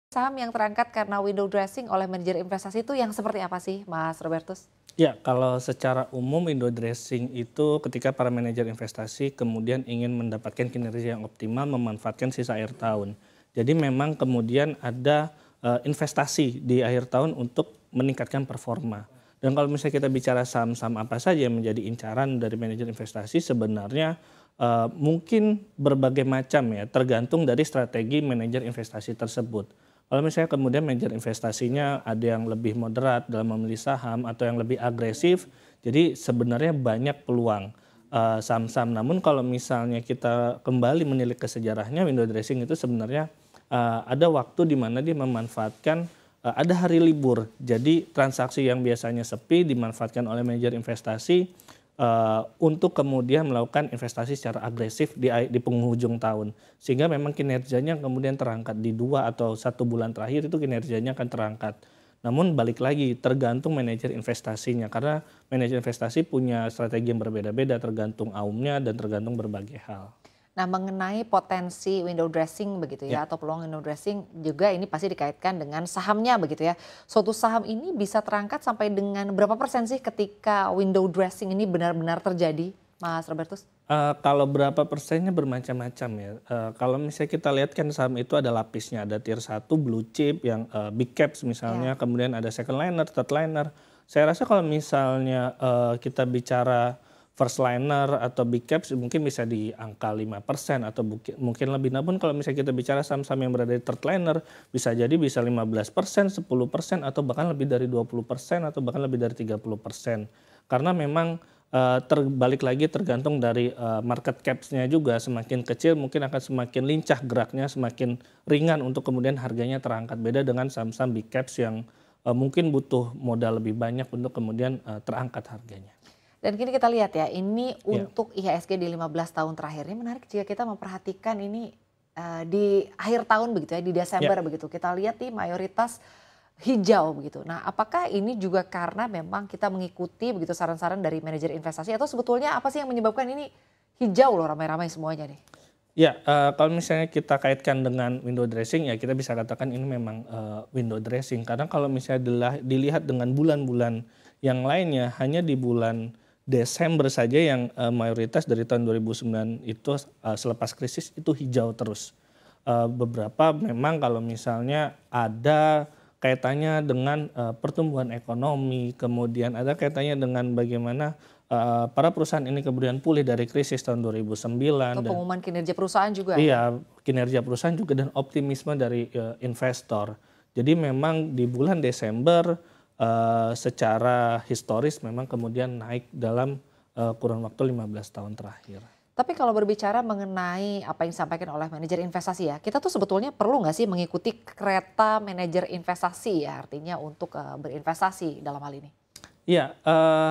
Saham yang terangkat karena window dressing oleh manajer investasi itu yang seperti apa sih, Mas Robertus? Ya, kalau secara umum window dressing itu ketika para manajer investasi kemudian ingin mendapatkan kinerja yang optimal memanfaatkan sisa akhir tahun. Jadi memang kemudian ada investasi di akhir tahun untuk meningkatkan performa. Dan kalau misalnya kita bicara saham-saham apa saja yang menjadi incaran dari manajer investasi sebenarnya mungkin berbagai macam ya, tergantung dari strategi manajer investasi tersebut. Kalau misalnya kemudian manajer investasinya ada yang lebih moderat dalam memilih saham atau yang lebih agresif, jadi sebenarnya banyak peluang saham-saham. Namun kalau misalnya kita kembali menilik ke sejarahnya, window dressing itu sebenarnya ada waktu di mana dia memanfaatkan ada hari libur. Jadi transaksi yang biasanya sepi dimanfaatkan oleh manajer investasi untuk kemudian melakukan investasi secara agresif di penghujung tahun. Sehingga memang kinerjanya kemudian terangkat di 2 atau 1 bulan terakhir itu kinerjanya akan terangkat. Namun balik lagi tergantung manajer investasinya karena manajer investasi punya strategi yang berbeda-beda tergantung aumnya dan tergantung berbagai hal. Nah, mengenai potensi window dressing begitu Ya. ya atau peluang window dressing juga ini pasti dikaitkan dengan sahamnya begitu ya. Suatu saham ini bisa terangkat sampai dengan berapa persen sih ketika window dressing ini benar-benar terjadi, Mas Robertus? Kalau berapa persennya bermacam-macam ya. Kalau misalnya kita lihat kan saham itu ada lapisnya, ada tier 1 blue chip yang big caps misalnya, Ya. kemudian ada second liner, third liner. Saya rasa kalau misalnya kita bicara first liner atau big caps mungkin bisa di angka 5% atau mungkin lebih. Namun kalau misalnya kita bicara saham-saham yang berada di third liner bisa jadi bisa 15%, 10% atau bahkan lebih dari 20% atau bahkan lebih dari 30%. Karena memang terbalik lagi tergantung dari market caps-nya juga, semakin kecil mungkin akan semakin lincah geraknya, semakin ringan untuk kemudian harganya terangkat. Beda dengan saham-saham big caps yang mungkin butuh modal lebih banyak untuk kemudian terangkat harganya. Dan kini kita lihat ya, ini Ya, untuk IHSG di 15 tahun terakhir. Ini menarik jika kita memperhatikan ini di akhir tahun begitu ya, di ya. Desember begitu. Kita lihat nih mayoritas hijau begitu. Nah, apakah ini juga karena memang kita mengikuti begitu saran-saran dari manajer investasi atau sebetulnya apa sih yang menyebabkan ini hijau loh ramai-ramai semuanya nih? Ya, kalau misalnya kita kaitkan dengan window dressing ya kita bisa katakan ini memang window dressing. Karena kalau misalnya dilihat dengan bulan-bulan yang lainnya, hanya di bulan Desember saja yang mayoritas dari tahun 2009 itu selepas krisis itu hijau terus. Beberapa memang kalau misalnya ada kaitannya dengan pertumbuhan ekonomi, kemudian ada kaitannya dengan bagaimana para perusahaan ini kemudian pulih dari krisis tahun 2009 Atau dan pengumuman kinerja perusahaan juga ya? iya, kinerja perusahaan juga dan optimisme dari investor. Jadi memang di bulan Desember secara historis memang kemudian naik dalam kurun waktu 15 tahun terakhir. Tapi kalau berbicara mengenai apa yang disampaikan oleh manajer investasi ya, kita tuh sebetulnya perlu nggak sih mengikuti kereta manajer investasi ya, artinya untuk berinvestasi dalam hal ini? Iya,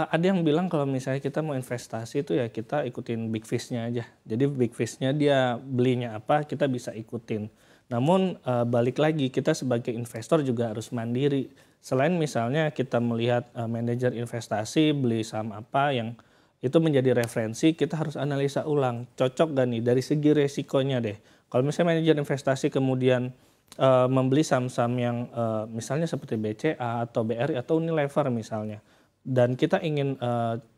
ada yang bilang kalau misalnya kita mau investasi itu ya kita ikutin big fish-nya aja. Jadi big fish-nya dia belinya apa, kita bisa ikutin. Namun balik lagi kita sebagai investor juga harus mandiri. Selain misalnya kita melihat manajer investasi beli saham apa yang itu menjadi referensi, kita harus analisa ulang. Cocok gak nih dari segi resikonya deh. Kalau misalnya manajer investasi kemudian membeli saham-saham yang misalnya seperti BCA atau BRI atau Unilever misalnya dan kita ingin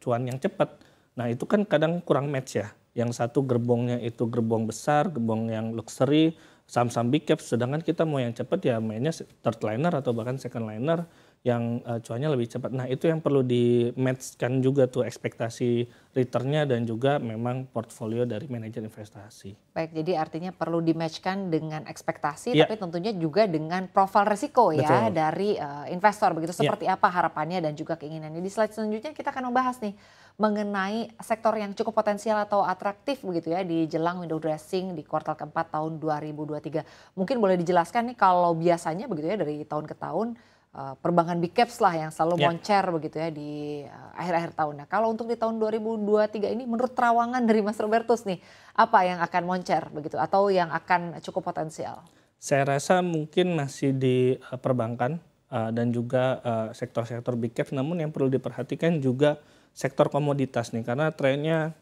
cuan yang cepat. Nah, itu kan kadang kurang match ya. Yang satu gerbongnya itu gerbong besar, gerbong yang luxury, saham-saham big cap, sedangkan kita mau yang cepat ya mainnya third liner atau bahkan second liner yang cuannya lebih cepat. Nah, itu yang perlu di-match-kan juga tuh ekspektasi return-nya dan juga memang portfolio dari manajer investasi. Baik, jadi artinya perlu di-match-kan dengan ekspektasi, Iya, tapi tentunya juga dengan profil risiko ya betul. dari investor begitu. Iya. Seperti apa harapannya dan juga keinginannya. Di slide selanjutnya kita akan membahas nih mengenai sektor yang cukup potensial atau atraktif begitu ya di jelang window dressing di kuartal keempat tahun 2023. Mungkin boleh dijelaskan nih kalau biasanya begitu ya dari tahun ke tahun perbankan big caps lah yang selalu Ya. moncer begitu ya di akhir-akhir tahun. Nah, kalau untuk di tahun 2023 ini menurut terawangan dari Mas Robertus nih, apa yang akan moncer begitu atau yang akan cukup potensial? Saya rasa mungkin masih di perbankan dan juga sektor-sektor big cap, namun yang perlu diperhatikan juga sektor komoditas nih karena trennya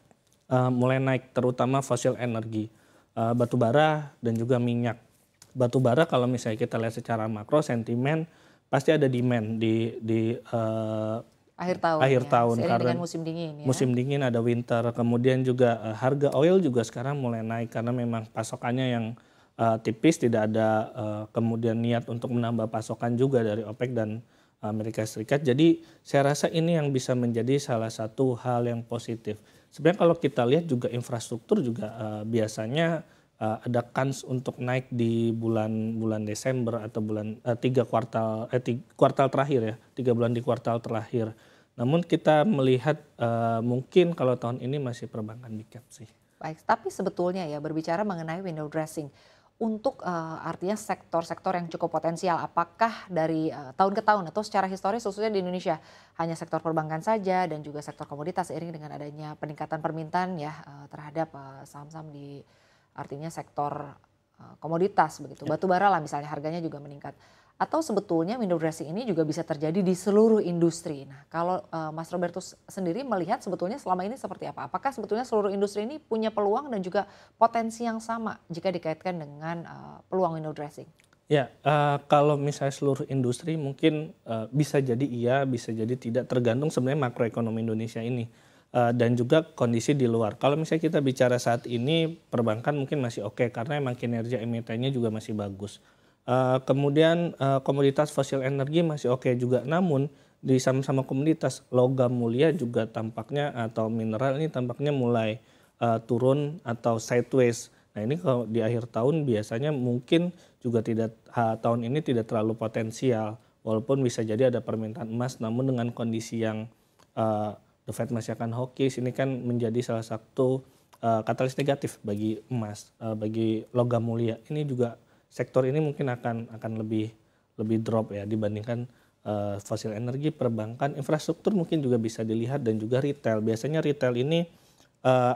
mulai naik terutama fosil energi, batu bara dan juga minyak. batu bara kalau misalnya kita lihat secara makro sentimen pasti ada demand di akhir ya, tahun seiring karena dengan musim dingin ya. musim dingin ada winter, kemudian juga harga oil juga sekarang mulai naik karena memang pasokannya yang tipis, tidak ada kemudian niat untuk menambah pasokan juga dari OPEC dan Amerika Serikat. Jadi saya rasa ini yang bisa menjadi salah satu hal yang positif. Sebenarnya kalau kita lihat juga infrastruktur juga biasanya ada kans untuk naik di bulan Desember atau kuartal terakhir ya, 3 bulan di kuartal terakhir. Namun kita melihat mungkin kalau tahun ini masih perbankan big cap sih. Baik, tapi sebetulnya ya berbicara mengenai window dressing, untuk artinya sektor-sektor yang cukup potensial, apakah dari tahun ke tahun atau secara historis khususnya di Indonesia hanya sektor perbankan saja dan juga sektor komoditas seiring dengan adanya peningkatan permintaan ya terhadap saham-saham di artinya sektor komoditas begitu, batu bara lah misalnya harganya juga meningkat. Atau sebetulnya window dressing ini juga bisa terjadi di seluruh industri. Nah, kalau Mas Robertus sendiri melihat sebetulnya selama ini seperti apa? Apakah sebetulnya seluruh industri ini punya peluang dan juga potensi yang sama jika dikaitkan dengan peluang window dressing? Ya, kalau misalnya seluruh industri mungkin bisa jadi iya, bisa jadi tidak, tergantung sebenarnya makroekonomi Indonesia ini dan juga kondisi di luar. Kalau misalnya kita bicara saat ini perbankan mungkin masih oke karena emang kinerja emitennya juga masih bagus. Kemudian komoditas fosil energi masih oke juga, namun di sama-sama komoditas logam mulia juga tampaknya atau mineral ini tampaknya mulai turun atau sideways. Nah ini kalau di akhir tahun biasanya mungkin juga tahun ini tidak terlalu potensial, walaupun bisa jadi ada permintaan emas, namun dengan kondisi yang The Fed masih akan hawkish, ini kan menjadi salah satu katalis negatif bagi emas, bagi logam mulia. Ini juga sektor ini mungkin akan lebih drop ya dibandingkan fosil energi, perbankan, infrastruktur mungkin juga bisa dilihat dan juga retail. Biasanya retail ini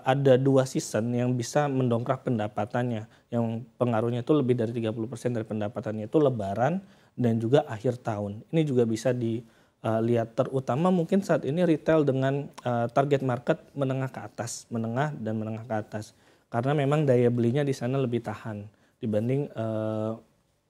ada 2 season yang bisa mendongkrak pendapatannya, yang pengaruhnya itu lebih dari 30% dari pendapatannya itu lebaran dan juga akhir tahun. Ini juga bisa dilihat terutama mungkin saat ini retail dengan target market menengah ke atas, menengah dan menengah ke atas. Karena memang daya belinya di sana lebih tahan dibanding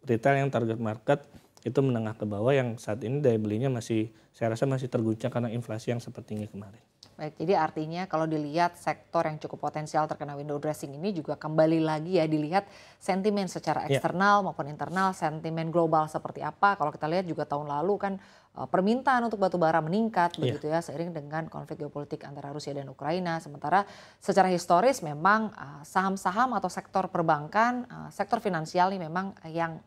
retail yang target market itu menengah ke bawah yang saat ini daya belinya saya rasa masih terguncang karena inflasi yang sempat tinggi kemarin. Baik, jadi artinya kalau dilihat sektor yang cukup potensial terkena window dressing ini juga kembali lagi ya dilihat sentimen secara eksternal maupun internal, sentimen global seperti apa. Kalau kita lihat juga tahun lalu kan permintaan untuk batu bara meningkat begitu ya seiring dengan konflik geopolitik antara Rusia dan Ukraina. Sementara secara historis memang saham-saham atau sektor perbankan, sektor finansial ini memang yang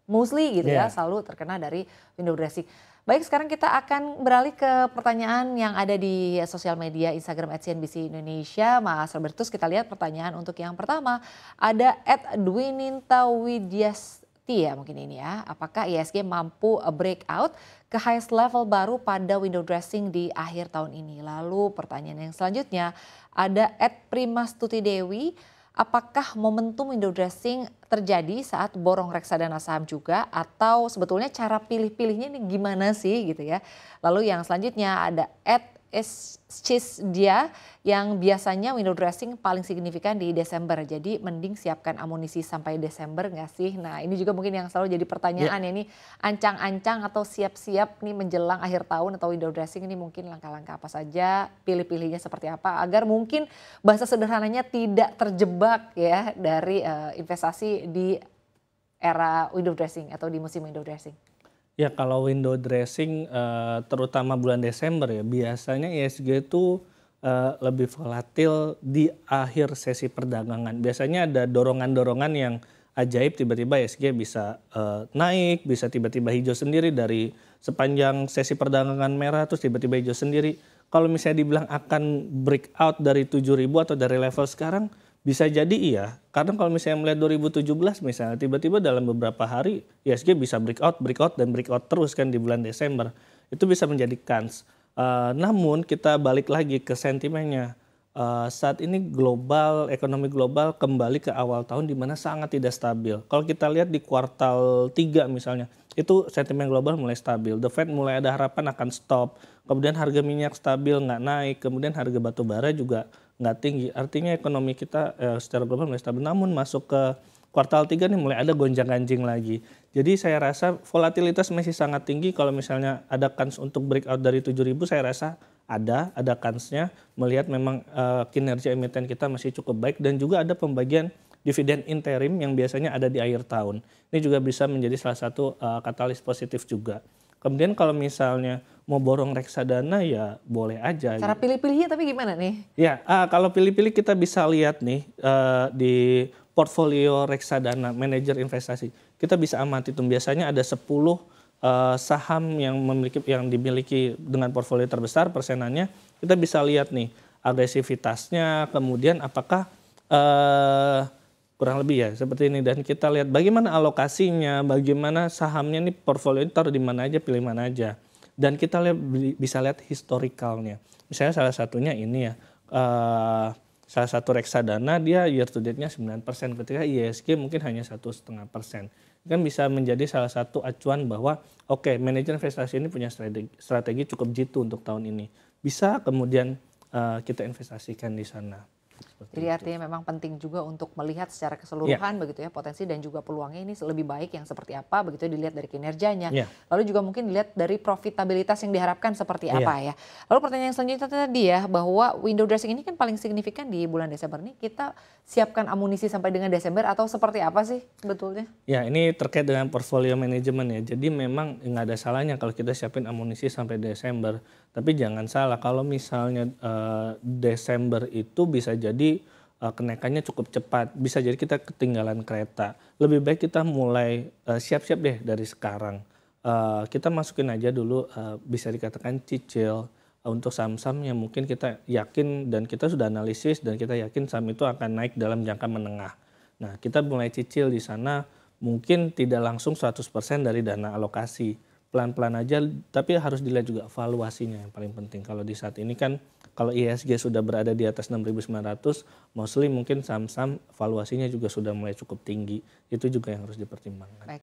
mostly gitu ya selalu terkena dari window dressing. Baik, sekarang kita akan beralih ke pertanyaan yang ada di sosial media Instagram @CNBC Indonesia. Mas Robertus, kita lihat pertanyaan untuk yang pertama. Ada @dwinintawidyasti ya mungkin ini ya. Apakah ISG mampu breakout ke highest level baru pada window dressing di akhir tahun ini? Lalu pertanyaan yang selanjutnya ada @primastutidewi. Apakah momentum window dressing terjadi saat borong reksadana saham juga atau sebetulnya cara pilih-pilihnya ini gimana sih gitu ya. Lalu yang selanjutnya ada @dia yang biasanya window dressing paling signifikan di Desember. Jadi mending siapkan amunisi sampai Desember nggak sih? Nah ini juga mungkin yang selalu jadi pertanyaan ya. Ini ancang-ancang atau siap-siap nih menjelang akhir tahun atau window dressing ini mungkin langkah-langkah apa saja, pilih-pilihnya seperti apa agar mungkin bahasa sederhananya tidak terjebak ya dari investasi di era window dressing atau di musim window dressing. Ya kalau window dressing terutama bulan Desember ya biasanya ISG itu lebih volatil di akhir sesi perdagangan. Biasanya ada dorongan-dorongan yang ajaib tiba-tiba ISG bisa naik, bisa tiba-tiba hijau sendiri dari sepanjang sesi perdagangan merah terus tiba-tiba hijau sendiri. Kalau misalnya dibilang akan breakout dari 7.000 atau dari level sekarang bisa jadi iya, karena kalau misalnya melihat 2017 misalnya tiba-tiba dalam beberapa hari ISG bisa breakout dan breakout terus kan di bulan Desember. Itu bisa menjadi kans. Namun kita balik lagi ke sentimennya. Saat ini ekonomi global kembali ke awal tahun di mana sangat tidak stabil. Kalau kita lihat di kuartal 3 misalnya, itu sentimen global mulai stabil. The Fed mulai ada harapan akan stop. Kemudian harga minyak stabil nggak naik. Kemudian harga batu bara juga nggak tinggi. Artinya ekonomi kita secara global mulai stabil. Namun masuk ke kuartal 3 nih mulai ada gonjang-ganjing lagi. Jadi saya rasa volatilitas masih sangat tinggi. Kalau misalnya ada kans untuk breakout dari 7.000, saya rasa ada kansnya, melihat memang kinerja emiten kita masih cukup baik, dan juga ada pembagian dividen interim yang biasanya ada di akhir tahun. Ini juga bisa menjadi salah satu katalis positif juga. Kemudian kalau misalnya mau borong reksadana ya boleh aja. Cara gitu. pilih-pilihnya tapi gimana nih? Ya, kalau pilih-pilih kita bisa lihat nih di portfolio reksadana manajer investasi. Kita bisa amati tuh biasanya ada 10 saham yang dimiliki dengan portfolio terbesar persenannya. Kita bisa lihat nih agresivitasnya, kemudian apakah kurang lebih ya seperti ini, dan kita lihat bagaimana alokasinya, bagaimana sahamnya nih, portfolio ini taruh di mana aja, pilih mana aja. Dan kita bisa lihat historicalnya. Misalnya salah satunya ini ya, salah satu reksadana dia year to date-nya 9%, ketika ISG mungkin hanya 1,5%. Kan bisa menjadi salah satu acuan bahwa oke, manajer investasi ini punya strategi cukup jitu untuk tahun ini. Bisa kemudian kita investasikan di sana. Jadi artinya memang penting juga untuk melihat secara keseluruhan begitu ya, potensi dan juga peluangnya ini lebih baik yang seperti apa begitu ya, dilihat dari kinerjanya. Lalu juga mungkin dilihat dari profitabilitas yang diharapkan seperti apa ya. Lalu pertanyaan selanjutnya tadi ya, bahwa window dressing ini kan paling signifikan di bulan Desember nih, kita siapkan amunisi sampai dengan Desember atau seperti apa sih sebetulnya? Ya, ini terkait dengan portfolio manajemen ya. Jadi memang nggak ada salahnya kalau kita siapin amunisi sampai Desember. Tapi jangan salah, kalau misalnya Desember itu bisa jadi kenaikannya cukup cepat. Bisa jadi kita ketinggalan kereta. Lebih baik kita mulai siap-siap deh dari sekarang. Kita masukin aja dulu bisa dikatakan cicil untuk saham-saham yang mungkin kita yakin dan kita sudah analisis dan kita yakin saham itu akan naik dalam jangka menengah. Nah, kita mulai cicil di sana, mungkin tidak langsung 100% dari dana alokasi. Pelan-pelan aja, tapi harus dilihat juga valuasinya yang paling penting. Kalau di saat ini kan, kalau ISG sudah berada di atas 6.900, mostly mungkin saham-saham valuasinya juga sudah mulai cukup tinggi. Itu juga yang harus dipertimbangkan.